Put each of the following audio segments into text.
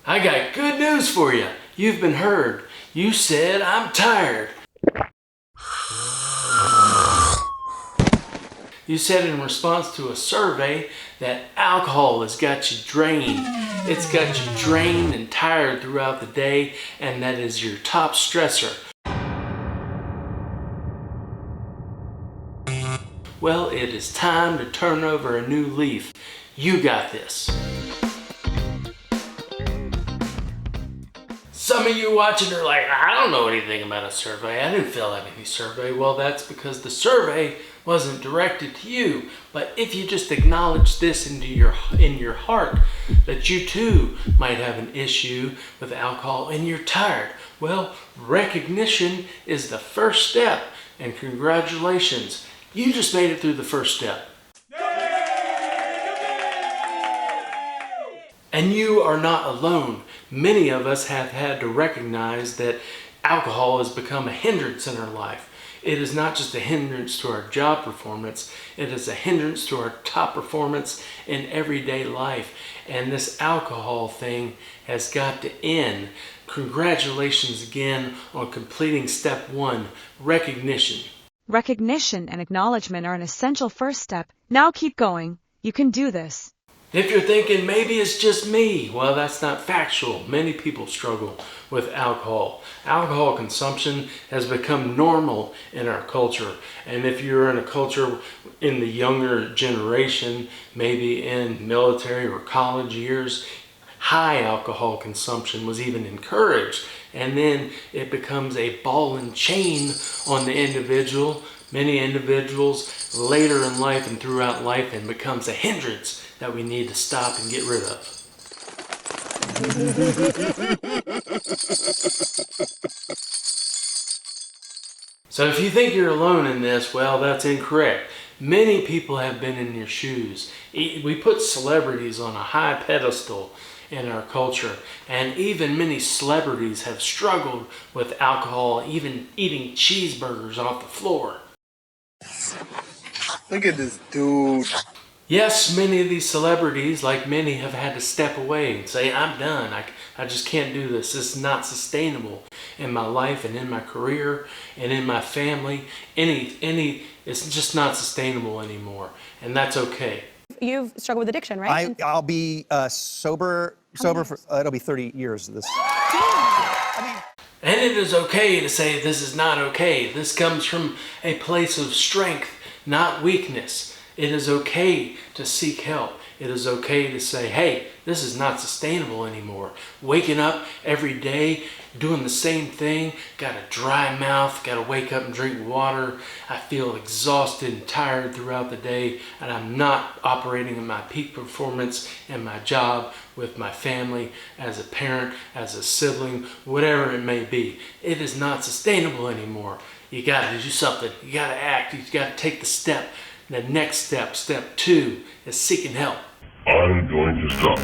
I got good news for you. You've been heard. You said I'm tired. You said in response to a survey that alcohol has got you drained. It's got you drained and tired throughout the day, and that is your top stressor. Well, it is time to turn over a new leaf. You got this. Some of you watching are like, I don't know anything about a survey. I didn't fill out any survey. Well, that's because the survey wasn't directed to you. But if you just acknowledge this in your heart, that you too might have an issue with alcohol and you're tired, well, recognition is the first step. And congratulations, you just made it through the first step. And you are not alone. Many of us have had to recognize that alcohol has become a hindrance in our life. It is not just a hindrance to our job performance, it is a hindrance to our top performance in everyday life. And this alcohol thing has got to end. Congratulations again on completing step 1, recognition. Recognition and acknowledgement are an essential first step. Now keep going. You can do this. If you're thinking maybe it's just me, well, that's not factual. Many people struggle with alcohol. Alcohol consumption has become normal in our culture. And if you're in a culture in the younger generation, maybe in military or college years, high alcohol consumption was even encouraged. And then it becomes a ball and chain on the individual, many individuals later in life and throughout life, and becomes a hindrance that we need to stop and get rid of. So if you think you're alone in this, well, that's incorrect. Many people have been in your shoes. We put celebrities on a high pedestal in our culture, and even many celebrities have struggled with alcohol, even eating cheeseburgers off the floor. Look at this dude. Yes, many of these celebrities, like many, have had to step away and say, I'm done. I just can't do this. This is not sustainable in my life and in my career and in my family. It's just not sustainable anymore. And that's okay. You've struggled with addiction, right? I'll be sober for, it'll be 30 years this. And it is okay to say this is not okay. This comes from a place of strength, not weakness. It is okay to seek help. It is okay to say, hey, this is not sustainable anymore. Waking up every day, doing the same thing, got a dry mouth, got to wake up and drink water. I feel exhausted and tired throughout the day, and I'm not operating in my peak performance in my job, with my family, as a parent, as a sibling, whatever it may be. It is not sustainable anymore. You got to do something. You got to act. You got to take the step. The next step, step 2, is seeking help. I'm going to stop.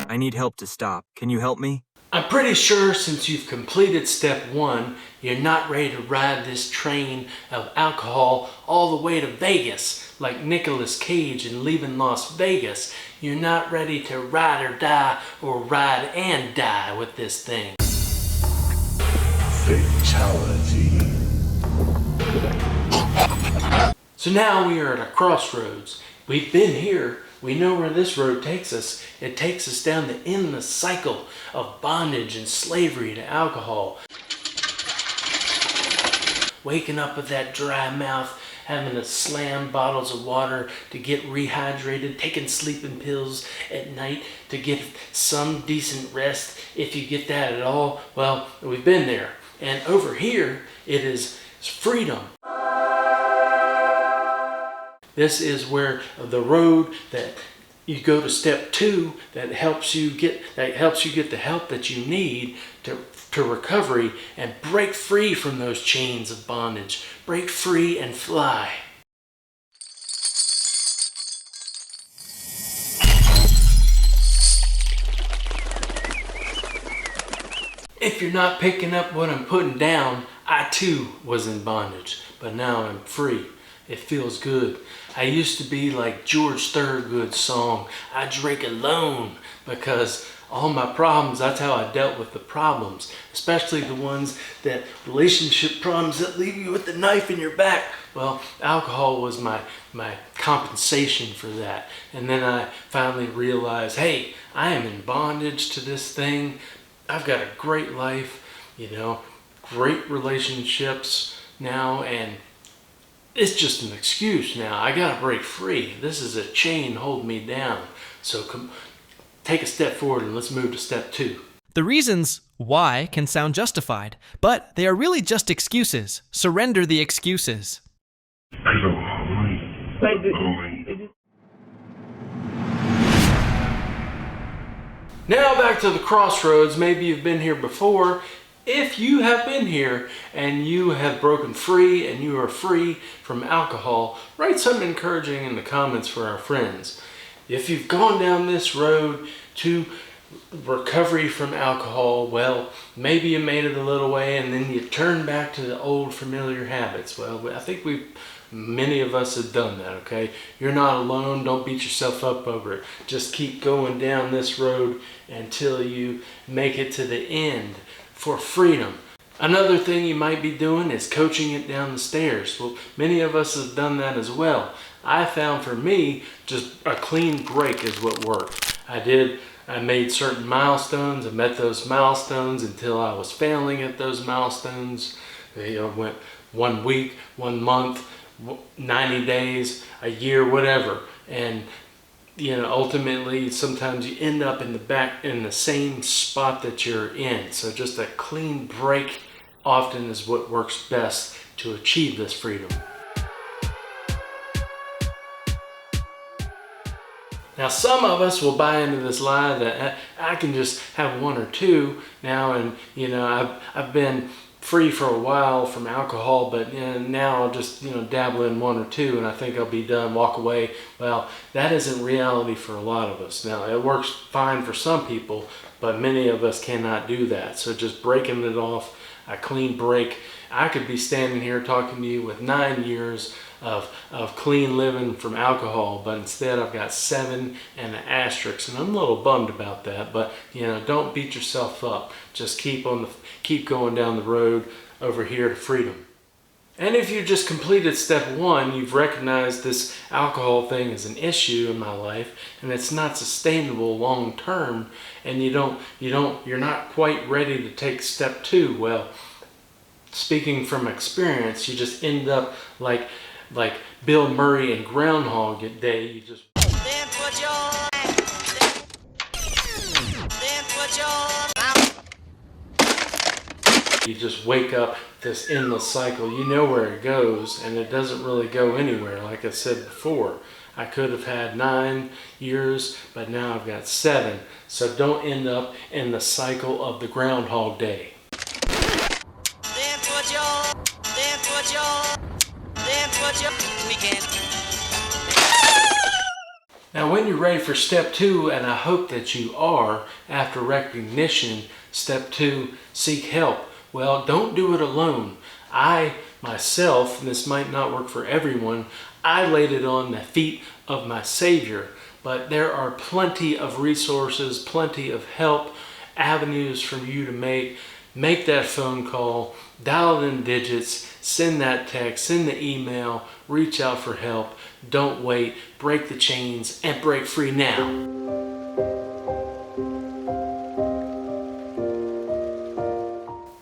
I need help to stop. Can you help me? I'm pretty sure since you've completed step 1, you're not ready to ride this train of alcohol all the way to Vegas, like Nicolas Cage in Leaving Las Vegas. You're not ready to ride or die, or ride and die with this thing. Fatality. So now we are at a crossroads. We've been here. We know where this road takes us. It takes us down the endless cycle of bondage and slavery to alcohol. Waking up with that dry mouth, having to slam bottles of water to get rehydrated, taking sleeping pills at night to get some decent rest, if you get that at all. Well, we've been there. And over here, it is freedom. This is where the road that you go to step 2 that helps you get the help that you need to recovery and break free from those chains of bondage. Break free and fly. If you're not picking up what I'm putting down, I too was in bondage, but now I'm free. It feels good. I used to be like George Thorogood's song, I drink alone, because all my problems, that's how I dealt with the problems, especially the ones that relationship problems that leave you with the knife in your back. Well, alcohol was my compensation for that. And then I finally realized, hey, I am in bondage to this thing. I've got a great life, great relationships now, and it's just an excuse now. I gotta break free. This is a chain holding me down. So take a step forward and let's move to step 2. The reasons why can sound justified, but they are really just excuses. Surrender the excuses. Because I'm lonely. Now back to the crossroads. Maybe you've been here before. If you have been here and you have broken free and you are free from alcohol, write something encouraging in the comments for our friends. If you've gone down this road to recovery from alcohol, well, maybe you made it a little way and then you turn back to the old familiar habits. Well, I think many of us have done that, okay? You're not alone. Don't beat yourself up over it. Just keep going down this road until you make it to the end for freedom. Another thing you might be doing is coaching it down the stairs. Well, many of us have done that as well. I found for me, just a clean break is what worked. I made certain milestones. I met those milestones until I was failing at those milestones. Went 1 week, 1 month, 90 days, a year, whatever. And ultimately, sometimes you end up in the same spot that you're in. So just a clean break often is what works best to achieve this freedom. Now, some of us will buy into this lie that I can just have 1 or 2 now, and I've been free for a while from alcohol, but now I'll just dabble in 1 or 2 and I think I'll be done, walk away. Well, that isn't reality for a lot of us. Now, it works fine for some people, but many of us cannot do that. So just breaking it off, a clean break. I could be standing here talking to you with 9 years of clean living from alcohol, but instead I've got 7 and an asterisk, and I'm a little bummed about that. But don't beat yourself up. Just keep going down the road over here to freedom. And if you just completed step 1, you've recognized this alcohol thing is an issue in my life and it's not sustainable long term, and you're not quite ready to take step 2. Well, speaking from experience, you just end up like Bill Murray in Groundhog Day. You just you just wake up this endless cycle. You know where it goes, and it doesn't really go anywhere. Like I said before, I could have had 9 years, but now I've got 7. So don't end up in the cycle of the Groundhog Day. Now, when you're ready for step 2, and I hope that you are, after recognition, step 2, seek help. Well, don't do it alone. I, myself, and this might not work for everyone, I laid it on the feet of my Savior. But there are plenty of resources, plenty of help, avenues for you to make. Make that phone call, dial in digits, send that text, send the email, reach out for help. Don't wait, break the chains, and break free now.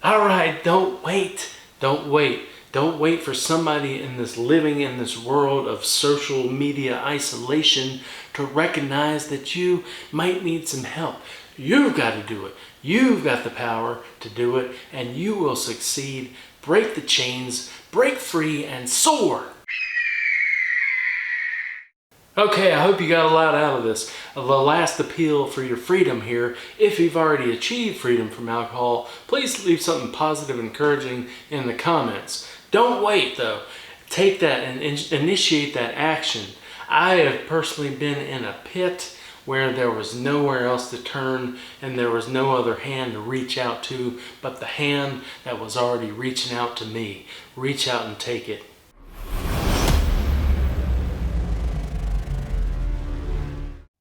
All right, don't wait. Don't wait. Don't wait for somebody living in this world of social media isolation to recognize that you might need some help. You've got to do it. You've got the power to do it, and you will succeed. Break the chains, break free, and soar. Okay, I hope you got a lot out of this. The last appeal for your freedom here. If you've already achieved freedom from alcohol, please leave something positive and encouraging in the comments. Don't wait though. Take that and initiate that action. I have personally been in a pit where there was nowhere else to turn and there was no other hand to reach out to but the hand that was already reaching out to me. Reach out and take it.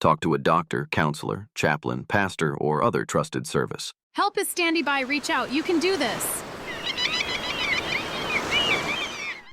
Talk to a doctor, counselor, chaplain, pastor, or other trusted service. Help is standing by. Reach out. You can do this.